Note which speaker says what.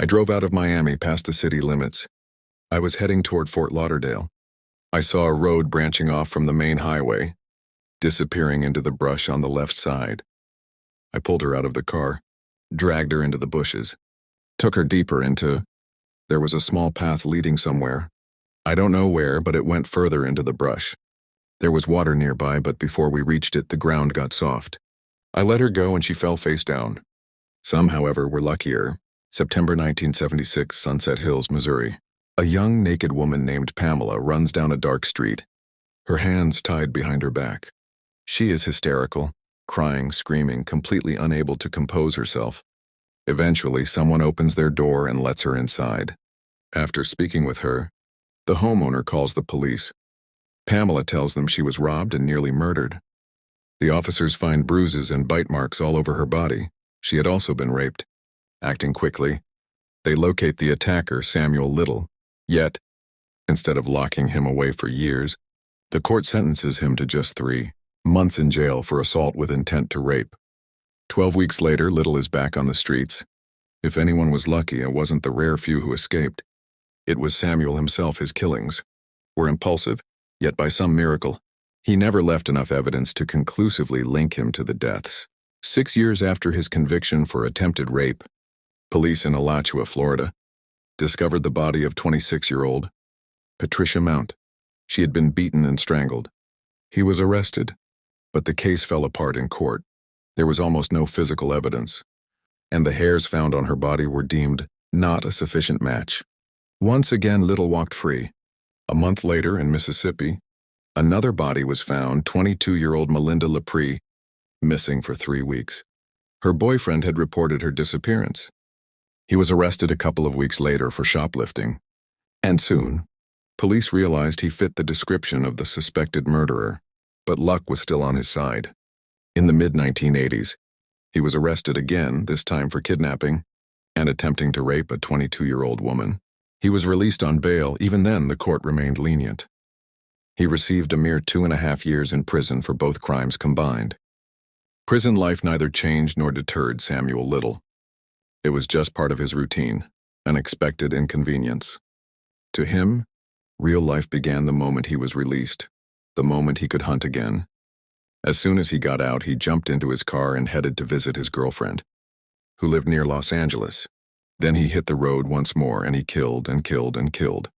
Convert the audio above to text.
Speaker 1: I drove out of Miami past the city limits. I was heading toward Fort Lauderdale. I saw a road branching off from the main highway, disappearing into the brush on the left side. I pulled her out of the car, dragged her into the bushes, took her deeper into... There was a small path leading somewhere. I don't know where, but it went further into the brush. There was water nearby, but before we reached it, the ground got soft. I let her go and she fell face down. Some, however, were luckier. September 1976, Sunset Hills, Missouri. A young, naked woman named Pamela runs down a dark street, her hands tied behind her back. She is hysterical, crying, screaming, completely unable to compose herself. Eventually, someone opens their door and lets her inside. After speaking with her, the homeowner calls the police. Pamela tells them she was robbed and nearly murdered. The officers find bruises and bite marks all over her body. She had also been raped. Acting quickly, they locate the attacker, Samuel Little. Yet, instead of locking him away for years, the court sentences him to just 3 months in jail for assault with intent to rape. 12 weeks later, Little is back on the streets. If anyone was lucky, it wasn't the rare few who escaped. It was Samuel himself. His killings were impulsive, yet by some miracle, he never left enough evidence to conclusively link him to the deaths. 6 years after his conviction for attempted rape, police in Alachua, Florida, discovered the body of 26-year-old Patricia Mount. She had been beaten and strangled. He was arrested, but the case fell apart in court. There was almost no physical evidence, and the hairs found on her body were deemed not a sufficient match. Once again, Little walked free. A month later, in Mississippi, another body was found, 22-year-old Melinda Lepre, missing for 3 weeks. Her boyfriend had reported her disappearance. He was arrested a couple of weeks later for shoplifting, and soon, police realized he fit the description of the suspected murderer, but luck was still on his side. In the mid-1980s, he was arrested again, this time for kidnapping and attempting to rape a 22-year-old woman. He was released on bail. Even then, the court remained lenient. He received a mere 2.5 years in prison for both crimes combined. Prison life neither changed nor deterred Samuel Little. It was just part of his routine, an expected inconvenience. To him, real life began the moment he was released, the moment he could hunt again. As soon as he got out, he jumped into his car and headed to visit his girlfriend, who lived near Los Angeles. Then he hit the road once more, and he killed and killed and killed.